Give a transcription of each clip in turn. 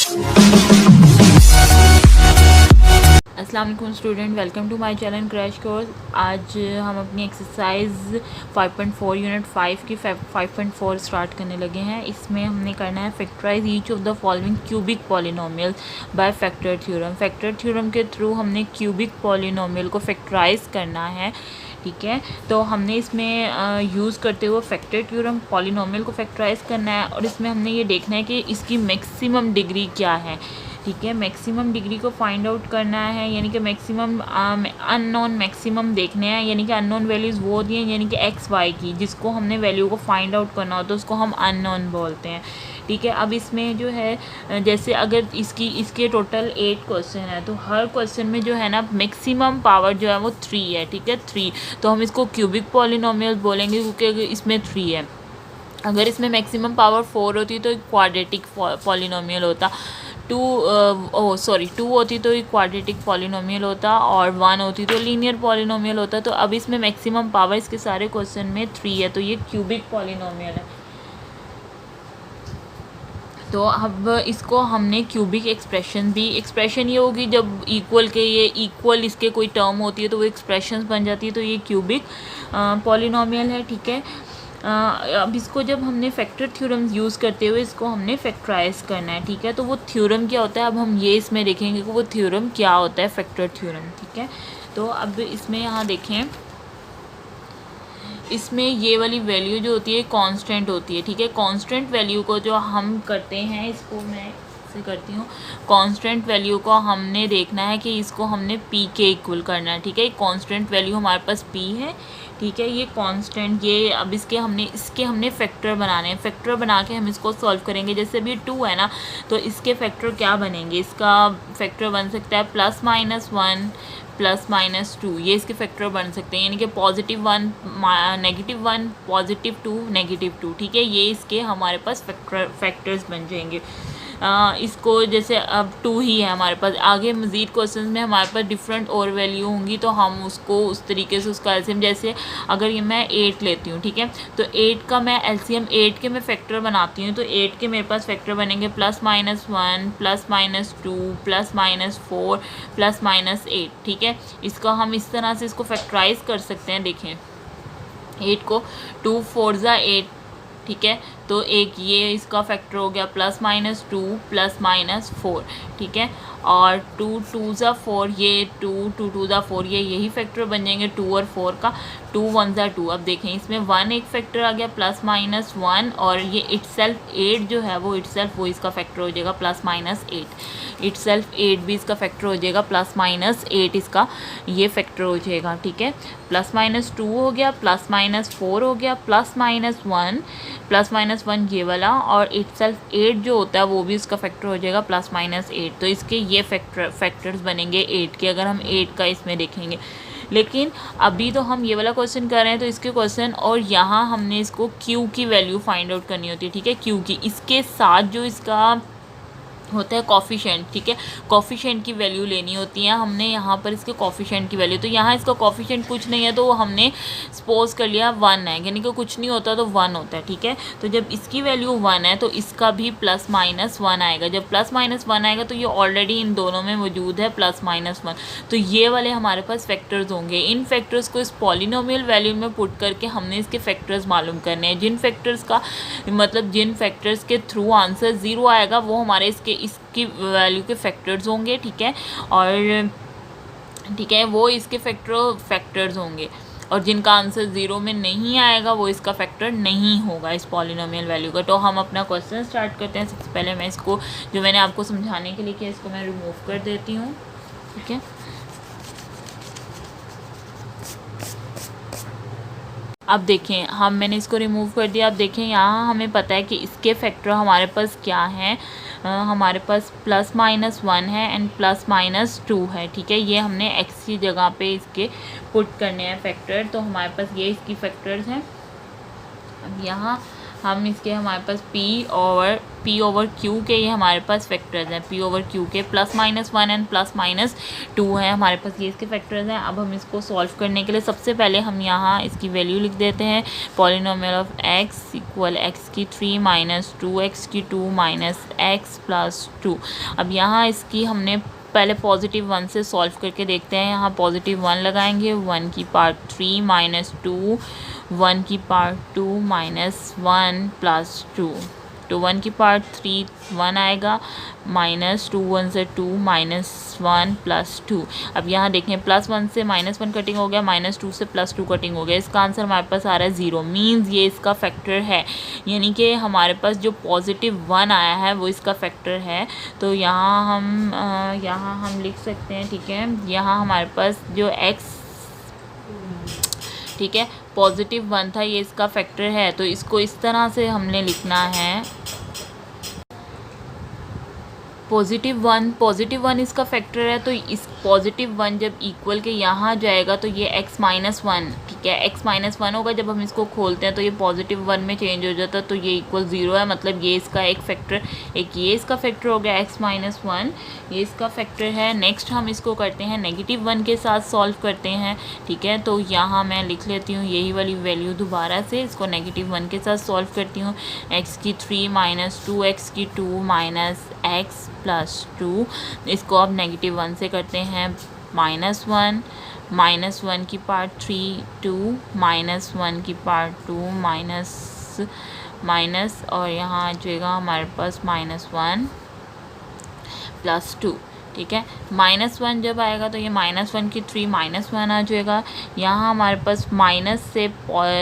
अस्सलाम वालेकुम student, welcome to my channel crash course. आज हम अपनी एक्सरसाइज 5.4 यूनिट 5 की 5.4 स्टार्ट करने लगे हैं। इसमें हमने करना है factorise each of the following cubic polynomial by factor theorem. Factor theorem के थ्रू हमने क्यूबिक पॉलिनोमियल को फैक्टराइज करना है, ठीक है। तो हमने इसमें यूज़ करते हुए फैक्टर थ्योरम पॉलिनोमियल को फैक्टराइज करना है, और इसमें हमने ये देखना है कि इसकी मैक्सिमम डिग्री क्या है, ठीक है। मैक्सिमम डिग्री को फाइंड आउट करना है, यानी कि मैक्सिमम अननोन मैक्सिमम देखने हैं, यानी कि अननोन वैल्यूज़ वो होती हैं, यानी कि एक्स वाई की, जिसको हमने वैल्यू को फाइंड आउट करना होता है उसको हम अननोन बोलते हैं, ठीक है। अब इसमें जो है जैसे अगर इसके टोटल 8 क्वेश्चन है, तो हर क्वेश्चन में जो है ना मैक्सिमम पावर जो है वो 3 है, ठीक है, 3। तो हम इसको क्यूबिक पॉलिनोमियल बोलेंगे क्योंकि इसमें 3 है। अगर इसमें मैक्सिमम पावर 4 होती तो एक क्वाड्रेटिक पॉलिनोमियल होता, 2 होती तो एक क्वाड्रेटिक पॉलिनोमियल होता, और 1 होती तो लीनियर पॉलिनोमियल होता। तो अब इसमें मैक्सिमम पावर इसके सारे क्वेश्चन में 3 है, तो ये क्यूबिक पॉलिनोमियल है। तो अब इसको हमने क्यूबिक एक्सप्रेशन ये होगी जब इक्वल के ये इक्वल इसके कोई टर्म होती है तो वो एक्सप्रेशन बन जाती है, तो ये क्यूबिक पॉलिनोमियल है, ठीक है। अब इसको जब हमने फैक्टर थ्योरम यूज़ करते हुए इसको हमने फैक्टराइज करना है, ठीक है। तो वो थ्योरम क्या होता है, अब हम ये इसमें देखेंगे कि वो थ्योरम क्या होता है, फैक्टर थ्योरम, ठीक है। तो अब इसमें यहाँ देखें, इसमें ये वाली वैल्यू जो होती है कांस्टेंट होती है, ठीक है। कांस्टेंट वैल्यू को जो हम करते हैं, इसको मैं से करती हूँ, कांस्टेंट वैल्यू को हमने देखना है कि इसको हमने p के इक्वल करना है, ठीक है। कांस्टेंट वैल्यू हमारे पास p है, ठीक है। ये कांस्टेंट, ये अब इसके हमने फैक्टर बनाने हैं। फैक्टर बना के हम इसको सॉल्व करेंगे। जैसे अभी 2 है ना, तो इसके फैक्टर क्या बनेंगे, इसका फैक्टर बन सकता है +-1 +-2, ये इसके फैक्टर बन सकते हैं, यानी कि +1 -1 +2 -2, ठीक है। ये इसके हमारे पास फैक्टर्स बन जाएंगे। इसको जैसे अब 2 ही है हमारे पास, आगे मज़ीद क्वेश्चंस में हमारे पास डिफरेंट और वैल्यू होंगी, तो हम उसको उस तरीके से उसका एलसीएम, जैसे अगर ये मैं 8 लेती हूँ, ठीक है, तो 8 का मैं एलसीएम 8 के मैं फैक्टर बनाती हूँ, तो 8 के मेरे पास फैक्टर बनेंगे +-1 +-2 +-4 +-8, ठीक है। इसका हम इस तरह से इसको फैक्टराइज कर सकते हैं। देखें, 8 को 2 4 ज़ा 8, ठीक है, तो एक ये इसका फैक्टर हो गया +-2 +-4, ठीक है, और 2 2 ज़ा 4, ये 2 2 ज़ा 4, ये यही फैक्टर बन जाएंगे 2 और 4 का, 2 1 ज़ा 2। अब देखें, इसमें 1 एक फैक्टर आ गया +-1, और ये इटसेल्फ 8 जो है वो इटसेल्फ वो इसका फैक्टर हो जाएगा +-8, इटसेल्फ 8 भी इसका फैक्टर हो जाएगा, +-8 इसका ये फैक्टर हो जाएगा, ठीक है। +-2 हो गया, +-4 हो गया, +-1 ये वाला, और इटसेल्फ 8 जो होता है वो भी इसका फैक्टर हो जाएगा +-8। तो इसके ये फैक्टर्स बनेंगे 8 के, अगर हम 8 का इसमें देखेंगे। लेकिन अभी तो हम ये वाला क्वेश्चन कर रहे हैं, तो इसके क्वेश्चन, और यहाँ हमने इसको क्यू की वैल्यू फाइंड आउट करनी होती है, ठीक है। क्यू की इसके साथ जो इसका होता है कॉफिशेंट, ठीक है, कॉफिशेंट की वैल्यू लेनी होती है हमने यहाँ पर इसके कॉफिशेंट की वैल्यू। तो यहाँ इसका कॉफिशेंट कुछ नहीं है, तो वो हमने सपोज कर लिया 1 है, यानी कि कुछ नहीं होता तो 1 होता है, ठीक है। तो जब इसकी वैल्यू 1 है तो इसका भी +-1 आएगा। जब +-1 आएगा तो ये ऑलरेडी इन दोनों में मौजूद है +-1, तो ये वाले हमारे पास फैक्टर्स होंगे। इन फैक्टर्स को इस पॉलिनोमियल वैल्यू में पुट करके हमने इसके फैक्टर्स मालूम करने हैं। जिन फैक्टर्स का मतलब जिन फैक्टर्स के थ्रू आंसर 0 आएगा वो हमारे इसकी वैल्यू के फैक्टर्स होंगे, ठीक है, और ठीक है वो इसके फैक्टर्स होंगे, और जिनका आंसर 0 में नहीं आएगा वो इसका फैक्टर नहीं होगा इस पॉलिनोमियल वैल्यू का। तो हम अपना क्वेश्चन स्टार्ट करते हैं। सबसे पहले मैं इसको, जो मैंने आपको समझाने के लिए किया, इसको मैं रिमूव कर देती हूँ, ठीक है। अब देखें, मैंने इसको रिमूव कर दिया। अब देखें, यहाँ हमें पता है कि इसके फैक्टर हमारे पास क्या हैं, हमारे पास +-1 है एंड +-2 है, ठीक है। ये हमने x की जगह पे इसके पुट करने हैं फैक्टर, तो हमारे पास ये इसकी फैक्टर्स हैं। अब यहाँ हम इसके हमारे पास पी ओवर क्यू के ये हमारे पास फैक्टर्स हैं, पी ओवर क्यू के +-1 एंड +-2 है हमारे पास, ये इसके फैक्टर्स हैं। अब हम इसको सॉल्व करने के लिए सबसे पहले हम यहाँ इसकी वैल्यू लिख देते हैं। Polynomial of x equal x की 3 - 2x की 2 - x + 2। अब यहाँ इसकी हमने पहले +1 से सॉल्व करके देखते हैं। यहाँ +1 लगाएंगे, 1 की पावर 3 - 2, 1 की पावर 2 - 1 + 2, तो 1 की पावर 3 1 आएगा, -2 1 से 2 -1 + 2। अब यहाँ देखें +1 से -1 कटिंग हो गया, -2 से +2 कटिंग हो गया, इसका आंसर हमारे पास आ रहा है 0। मीन्स ये इसका फैक्टर है, यानी कि हमारे पास जो +1 आया है वो इसका फैक्टर है। तो यहाँ हम लिख सकते हैं, ठीक है, यहाँ हमारे पास जो x, ठीक है, +1 था, ये इसका फैक्टर है। तो इसको इस तरह से हमने लिखना है, +1 इसका फैक्टर है। तो इस +1 जब इक्वल के यहाँ जाएगा तो ये x-1, ठीक है, x-1 होगा। जब हम इसको खोलते हैं तो ये +1 में चेंज हो जाता है, तो ये इक्वल 0 है, मतलब ये इसका एक फैक्टर, एक ये इसका फैक्टर हो गया x-1, ये इसका फैक्टर है। नेक्स्ट हम इसको करते हैं -1 के साथ सॉल्व करते हैं, ठीक है। तो यहाँ मैं लिख लेती हूँ यही वाली वैल्यू दोबारा से, इसको -1 के साथ सॉल्व करती हूँ। x की 3 - 2, x की 2 - x + 2, इसको अब -1 से करते हैं, -1 -1 की पावर 3 2 -1 की पावर 2 माइनस और यहाँ आ जाएगा हमारे पास -1 + 2, ठीक है। -1 जब आएगा तो ये -1 की 3 -1 आ जाएगा। यहाँ हमारे पास माइनस से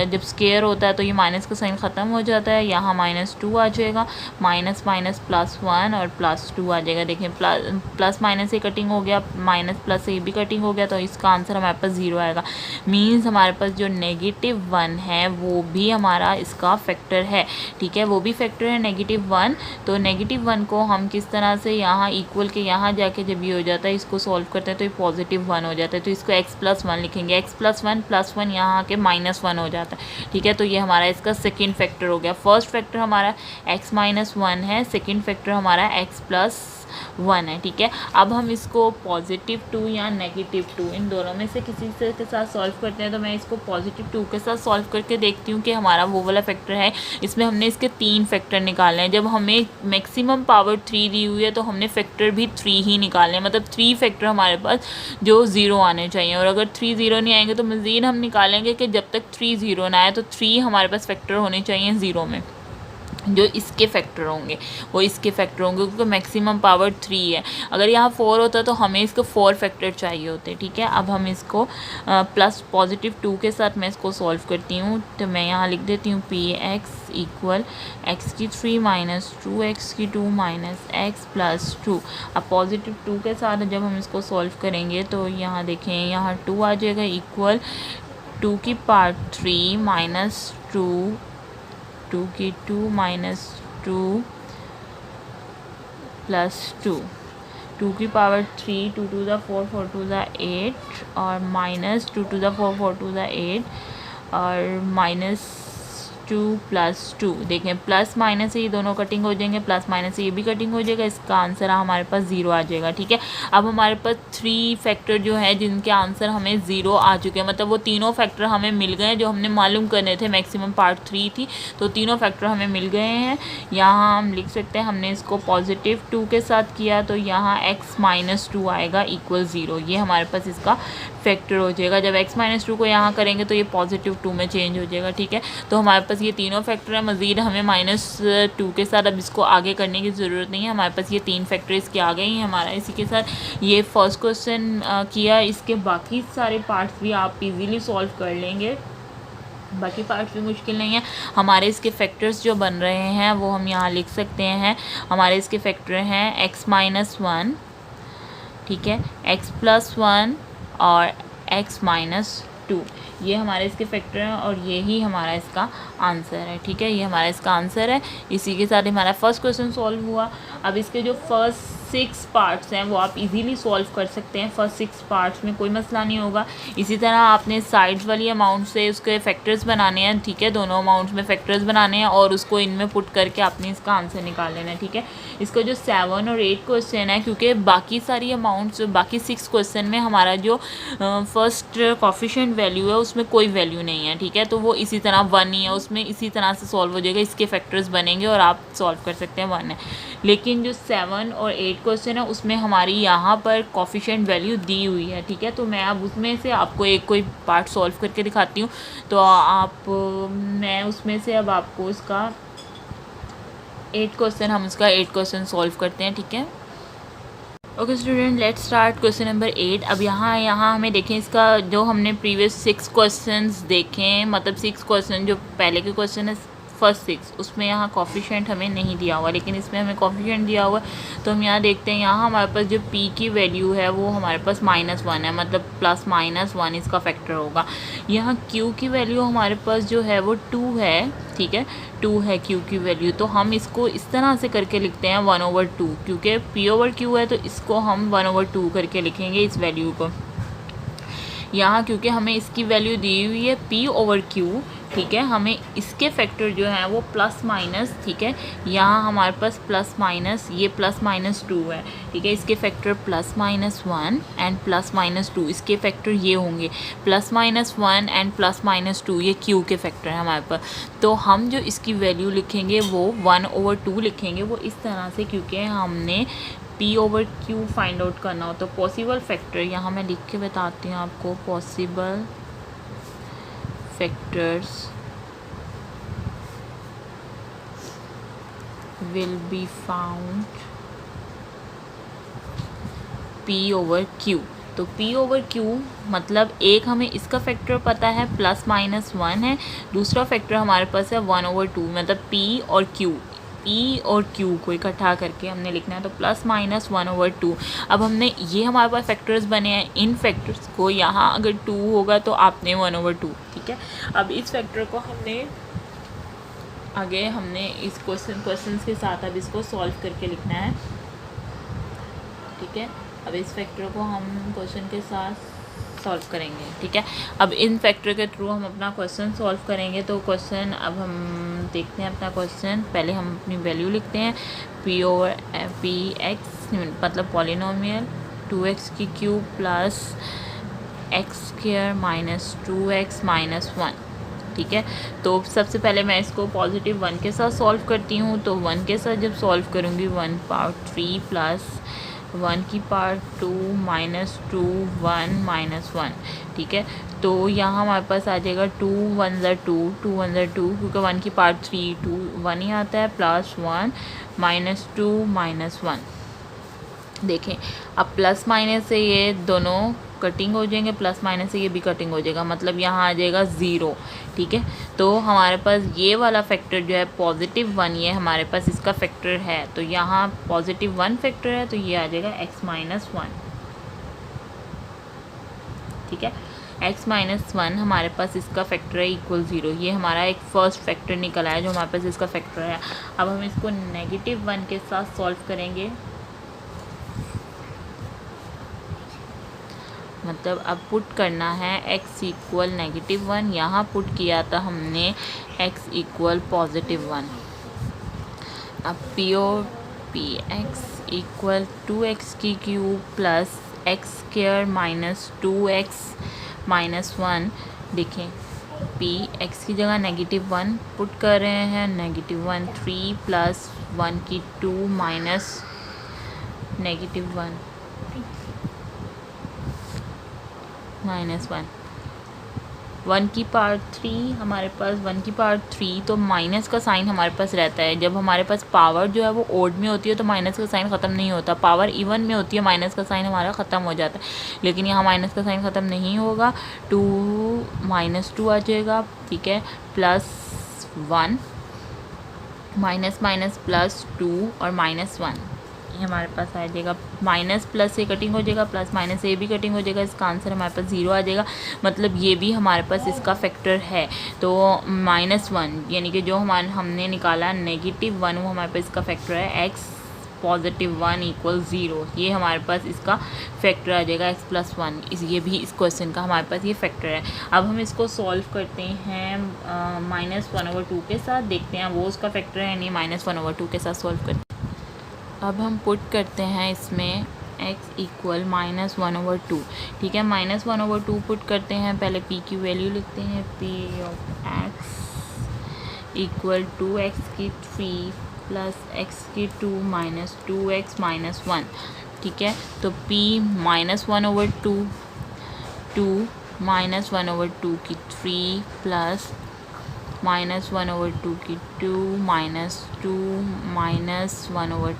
जब स्केयर होता है तो ये माइनस का साइन ख़त्म हो जाता है, यहाँ -2 आ जाएगा, माइनस +1 और +2 आ जाएगा। देखें प्लस माइनस से कटिंग हो गया, माइनस प्लस से भी कटिंग हो गया, तो इसका आंसर हमारे पास 0 आएगा। मीन्स हमारे पास जो -1 है वो भी हमारा इसका फैक्टर है, ठीक है, वो भी फैक्टर है -1। तो -1 को हम किस तरह से यहाँ इक्वल के यहाँ जाके जब ये हो जाता है, इसको सॉल्व करते हैं तो ये +1 हो जाता है, तो इसको x+1 लिखेंगे, x+1 यहाँ आके -1 हो जाता है, ठीक है। तो ये हमारा इसका सेकंड फैक्टर हो गया। फर्स्ट फैक्टर हमारा x-1 है, सेकंड फैक्टर हमारा x+1 है, ठीक है। अब हम इसको +2 या -2 इन दोनों में से किसी से के साथ सॉल्व करते हैं। तो मैं इसको +2 के साथ सॉल्व करके देखती हूँ कि हमारा वो वाला फैक्टर है। इसमें हमने इसके 3 फैक्टर निकालने हैं। जब हमें मैक्सिमम पावर 3 दी हुई है तो हमने फैक्टर भी 3 ही निकालने हैं, मतलब 3 फैक्टर हमारे पास जो 0 आने चाहिए। और अगर 3 0 नहीं आएंगे तो मज़ीद हम निकालेंगे कि जब तक 3 0 ना आए तो 3 हमारे पास फैक्टर होने चाहिए 0 में, जो इसके फैक्टर होंगे वो इसके फैक्टर होंगे, क्योंकि मैक्सिमम पावर 3 है। अगर यहाँ 4 होता तो हमें इसके 4 फैक्टर चाहिए होते, ठीक है। अब हम इसको +2 के साथ मैं इसको सॉल्व करती हूँ। तो मैं यहाँ लिख देती हूँ px इक्वल x की 3 - 2 x की 2 - x + 2। अब +2 के साथ जब हम इसको सॉल्व करेंगे तो यहाँ देखें, यहाँ 2 आ जाएगा, इक्वल 2 की पावर 3 - 2 की 2 - 2 + 2, 2 की power 3, 2 to the 4, 4 to the 8 और -2 to the 4, 4 to the 8 और -2 + 2। देखें प्लस माइनस से ये दोनों कटिंग हो जाएंगे, प्लस माइनस से ये भी कटिंग हो जाएगा, इसका आंसर हमारे पास 0 आ जाएगा, ठीक है। अब हमारे पास 3 फैक्टर जो है जिनके आंसर हमें 0 आ चुके हैं, मतलब वो तीनों फैक्टर हमें मिल गए जो हमने मालूम करने थे। मैक्सिमम पार्ट 3 थी, तो तीनों फैक्टर हमें मिल गए हैं। यहाँ हम लिख सकते हैं, हमने इसको +2 के साथ किया तो यहाँ x-2 आएगा इक्वल 0, ये हमारे पास इसका फैक्टर हो जाएगा। जब x-2 को यहाँ करेंगे तो ये +2 में चेंज हो जाएगा, ठीक है। तो हमारे पास ये तीनों फैक्टर है, मज़ीद हमें -2 के साथ अब इसको आगे करने की ज़रूरत नहीं है, हमारे पास ये 3 फैक्टर इसके आ गए ही हमारा। इसी के साथ ये फर्स्ट क्वेश्चन किया, इसके बाकी सारे पार्ट्स भी आप इजीली सॉल्व कर लेंगे, बाकी पार्ट्स भी मुश्किल नहीं है। हमारे इसके फैक्टर्स जो बन रहे हैं वो हम यहाँ लिख सकते हैं। हमारे इसके फैक्टर हैं x-1, ठीक है, x+1 और x-2, ये हमारे इसके फैक्टर हैं और ये ही हमारा इसका आंसर है। ठीक है, ये हमारा इसका आंसर है। इसी के साथ हमारा फर्स्ट क्वेश्चन सॉल्व हुआ। अब इसके जो फर्स्ट 6 पार्ट्स हैं वो आप इजीली सॉल्व कर सकते हैं। फर्स्ट 6 पार्ट्स में कोई मसला नहीं होगा। इसी तरह आपने साइड्स वाली अमाउंट से उसके फैक्टर्स बनाने हैं। ठीक है, दोनों अमाउंट्स में फैक्टर्स बनाने हैं और उसको इनमें पुट करके आपने इसका आंसर निकाल लेना है। ठीक है, इसका जो 7 और 8 क्वेश्चन है, क्योंकि बाकी सारी अमाउंट्स बाकी 6 क्वेश्चन में हमारा जो फर्स्ट कोफिशिएंट वैल्यू है उसमें कोई वैल्यू नहीं है। ठीक है, तो वो इसी तरह 1 ही है, उसमें इसी तरह से सॉल्व हो जाएगा, इसके फैक्टर्स बनेंगे और आप सॉल्व कर सकते हैं 1 है। लेकिन जो 7 और 8 क्वेश्चन है उसमें हमारी यहाँ पर कोफिशिएंट वैल्यू दी हुई है। ठीक है, तो मैं अब उसमें से आपको एक कोई पार्ट सॉल्व करके दिखाती हूँ। तो मैं उसमें से अब आपको इसका 8 क्वेश्चन, हम उसका 8 क्वेश्चन सॉल्व करते हैं। ठीक है, okay student, let's start question number 8। अब यहाँ हमें देखें, इसका जो हमने प्रीवियस 6 क्वेश्चंस देखें, मतलब 6 क्वेश्चन जो पहले के क्वेश्चन है फर्स्ट 6, उसमें यहाँ कोफिशिएंट हमें नहीं दिया हुआ, लेकिन इसमें हमें कोफिशिएंट दिया हुआ है। तो हम यहाँ देखते हैं, यहाँ हमारे पास जो p की वैल्यू है वो हमारे पास -1 है, मतलब +-1 इसका फैक्टर होगा। यहाँ q की वैल्यू हमारे पास जो है वो 2 है। ठीक है, 2 है q की वैल्यू। तो हम इसको इस तरह से करके लिखते हैं 1/2, क्योंकि p/q है तो इसको हम 1/2 करके लिखेंगे इस वैल्यू को। यहाँ क्योंकि हमें इसकी वैल्यू दी हुई है p/q। ठीक है, हमें इसके फैक्टर जो हैं वो +-, ठीक है, यहाँ हमारे पास +-, ये +-2 है। ठीक है, इसके फैक्टर +-1 एंड +-2, इसके फैक्टर ये होंगे +-1 एंड +-2, ये q के फैक्टर हैं हमारे पास। तो हम जो इसकी वैल्यू लिखेंगे वो 1/2 लिखेंगे, वो इस तरह से, क्योंकि हमने p/q फाइंड आउट करना हो। तो पॉसिबल फैक्टर यहाँ मैं लिख के बताती हूँ आपको, possible factors will be found p/q। तो p/q मतलब एक हमें इसका फैक्टर पता है +-1 है, दूसरा फैक्टर हमारे पास है 1/2, मतलब p और q को इकट्ठा करके हमने लिखना है। तो +-1/2। अब हमने ये हमारे पास फैक्टर्स बने हैं, इन फैक्टर्स को यहाँ अगर 2 होगा तो आपने 1/2। ठीक है, अब इस फैक्टर को हमने इस क्वेश्चंस के साथ अब इसको सॉल्व करके लिखना है। ठीक है, अब इस फैक्टर को हम क्वेश्चन के साथ सॉल्व करेंगे। ठीक है, अब इन फैक्टर के थ्रू हम अपना क्वेश्चन सॉल्व करेंगे। तो क्वेश्चन अब हम देखते हैं अपना क्वेश्चन। पहले हम अपनी वैल्यू लिखते हैं, p/x मतलब पॉलिनोमियल 2x की क्यूब प्लस x² - 2x - 1। ठीक है, तो सबसे पहले मैं इसको +1 के साथ सॉल्व करती हूँ। तो 1 के साथ जब सॉल्व करूँगी, 1 पावर 3 प्लस 1 की पावर 2 - 2 1 - 1। ठीक है, तो यहाँ हमारे पास आ जाएगा 2 1 ज़ा 2 2 1 ज़ा 2, क्योंकि 1 की पावर 3 2 1 ही आता है, +1 - 2 - 1। देखें, अब प्लस माइनस से ये दोनों कटिंग हो जाएंगे, +- से ये भी कटिंग हो जाएगा, मतलब यहाँ आ जाएगा 0। ठीक है, तो हमारे पास ये वाला फैक्टर जो है +1, ये हमारे पास इसका फैक्टर है। तो यहाँ +1 फैक्टर है, तो ये आ जाएगा x - 1। ठीक है, x - 1 हमारे पास इसका फैक्टर है =0। ये हमारा एक फर्स्ट फैक्टर निकल आया जो हमारे पास इसका फैक्टर है। अब हम इसको -1 के साथ सॉल्व करेंगे, मतलब अब पुट करना है x = -1, यहाँ पुट किया था हमने x = +1। अब px = 2x की क्यूब प्लस x² - 2x - 1। देखें, p x की जगह -1 पुट कर रहे हैं, -1 3 प्लस 1 की 2 माइनस -1 -1 1 की पावर 3 हमारे पास 1 की पावर 3, तो माइनस का साइन हमारे पास रहता है। जब हमारे पास पावर जो है वो ओड में होती है तो माइनस का साइन ख़त्म नहीं होता, पावर इवन में होती है माइनस का साइन हमारा ख़त्म हो जाता है। लेकिन यहाँ माइनस का साइन ख़त्म नहीं होगा, 2 - 2 आ जाएगा। ठीक है, +1 - -2 और -1, ये हमारे पास आ जाएगा माइनस प्लस से कटिंग हो जाएगा, प्लस माइनस से भी कटिंग हो जाएगा, इसका आंसर हमारे पास 0 आ जाएगा। मतलब ये भी हमारे पास इसका फैक्टर है। तो -1 यानी कि जो हमने निकाला -1 वो हमारे पास इसका फैक्टर है। x +1 = 0, ये हमारे पास इसका फैक्टर आ जाएगा x + 1। ये भी इस क्वेश्चन का हमारे पास ये फैक्टर है। अब हम इसको सॉल्व करते हैं -1/2 के साथ, देखते हैं वो उसका फैक्टर है नहीं। -1/2 के साथ सॉल्व करते हैं। अब हम पुट करते हैं इसमें x = -1/2, ठीक है। -1/2 पुट करते हैं, पहले p की वैल्यू लिखते हैं। p of x = x³ plus x³ minus 2x - 1, ठीक है। तो p -1/2 2 -1/2 की 3 प्लस -1/2 की 2 माइनस 2 -1/2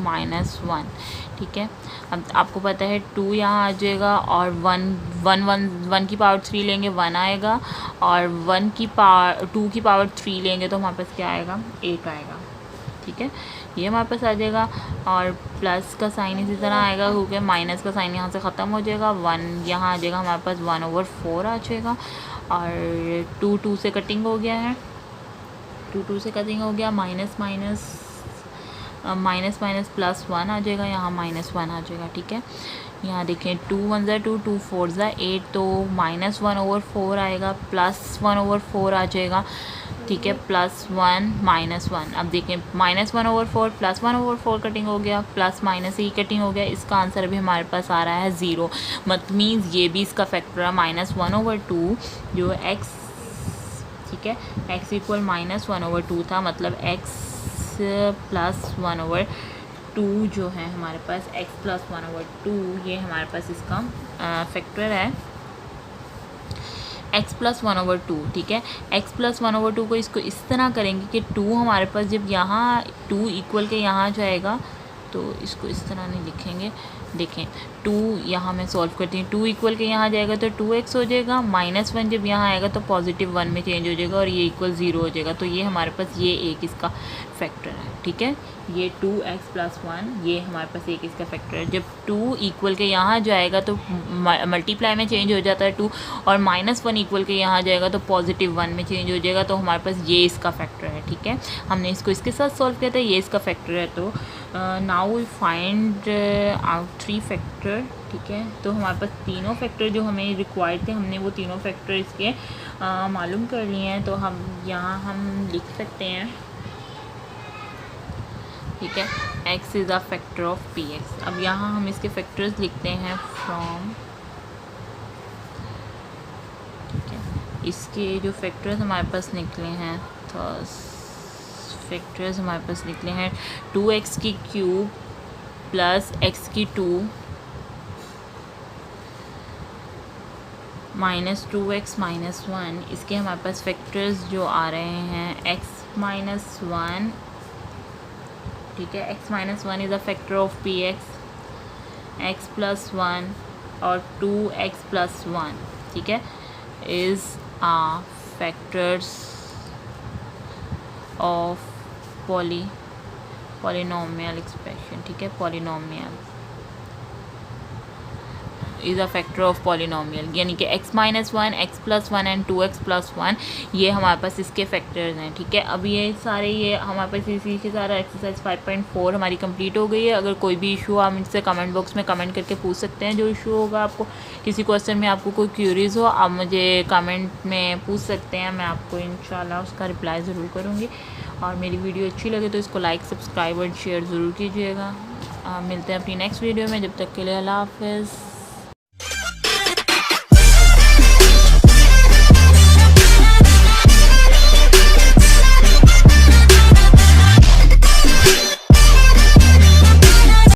-1, ठीक है। अब आपको पता है 2 यहाँ आ जाएगा और 1 की पावर 3 लेंगे 1 आएगा, और 2 की पावर 3 लेंगे तो हमारे पास क्या आएगा 8 आएगा, ठीक है। ये हमारे पास आ जाएगा, और प्लस का साइन इसी तरह आएगा क्योंकि माइनस का साइन यहाँ से ख़त्म हो जाएगा। 1 यहाँ आ जाएगा हमारे पास 1/4 आ जाएगा, और 2 से कटिंग हो गया है, 2 से कटिंग हो गया। माइनस माइनस प्लस 1 आ जाएगा, यहाँ -1 आ जाएगा, ठीक है। यहाँ देखें 2 1 = 2 2 4 = 8, तो -1/4 आएगा, प्लस 1/4 आ जाएगा, ठीक है। +1 -1, अब देखें -1/4 प्लस 1/4 कटिंग हो गया, प्लस माइनस ही कटिंग हो गया। इसका आंसर भी हमारे पास आ रहा है 0। मत मीन्स ये भी इसका फैक्टर है -1/2 जो x, ठीक है। x = -1/2 था, मतलब x + 1/2 जो है हमारे पास x + 1/2 ये हमारे पास इसका फैक्टर है x + 1/2, ठीक है। x + 1/2 को इसको इस तरह करेंगे कि 2 हमारे पास जब यहाँ 2 इक्वल के यहाँ जाएगा तो इसको इस तरह नहीं लिखेंगे। देखें 2 यहाँ मैं सॉल्व करती हूँ, 2 इक्वल के यहाँ जाएगा तो 2x हो जाएगा, -1 जब यहाँ आएगा तो +1 में चेंज हो जाएगा, और ये = 0 हो जाएगा। तो ये हमारे पास ये एक इसका फैक्टर है, ठीक है। ये 2x + 1 ये हमारे पास एक इसका फैक्टर है। जब 2 इक्वल के यहाँ जाएगा तो मल्टीप्लाई में चेंज हो जाता है 2, और -1 इक्वल के यहाँ जाएगा तो +1 में चेंज हो जाएगा। तो हमारे पास ये इसका फैक्टर है, ठीक है। हमने इसको इसके साथ सॉल्व किया था, ये इसका फैक्टर है। तो now we find out 3 factor, ठीक है। तो हमारे पास तीनों फैक्टर जो हमें रिक्वायर्ड थे, हमने वो तीनों फैक्टर इसके मालूम कर लिए हैं। तो हम यहाँ हम लिख सकते हैं, ठीक है, x is a factor of px। अब यहाँ हम इसके फैक्टर्स लिखते हैं फ्रॉम, ठीक है। इसके जो फैक्टर्स हमारे पास निकले हैं, तो फैक्टर्स हमारे पास निकले हैं 2x³ प्लस x² -2x - 1। इसके हमारे पास फैक्टर्स जो आ रहे हैं x - 1, ठीक है। x - 1 is a factor of px, x + 1 और 2x + 1, ठीक है, is a factors of polynomial expression, ठीक है। Polynomial is a factor of polynomial, यानी कि x - 1, x + 1 एंड 2x + 1 ये हमारे पास इसके फैक्टर्स हैं, ठीक है। अब ये सारे ये हमारे पास इसी के सारा एक्सरसाइज 5.4 हमारी कंप्लीट हो गई है। अगर कोई भी इशू आप मुझसे कमेंट बॉक्स में कमेंट करके पूछ सकते हैं। जो इशू होगा, आपको किसी क्वेश्चन में आपको कोई क्यूरीज हो, आप मुझे कमेंट में पूछ सकते हैं, मैं आपको इंशाल्लाह उसका रिप्लाई ज़रूर करूँगी। और मेरी वीडियो अच्छी लगे तो इसको लाइक, सब्सक्राइब और शेयर ज़रूर कीजिएगा। मिलते हैं अपनी नेक्स्ट वीडियो में, जब तक के लिए अल्लाह हाफ़िज़।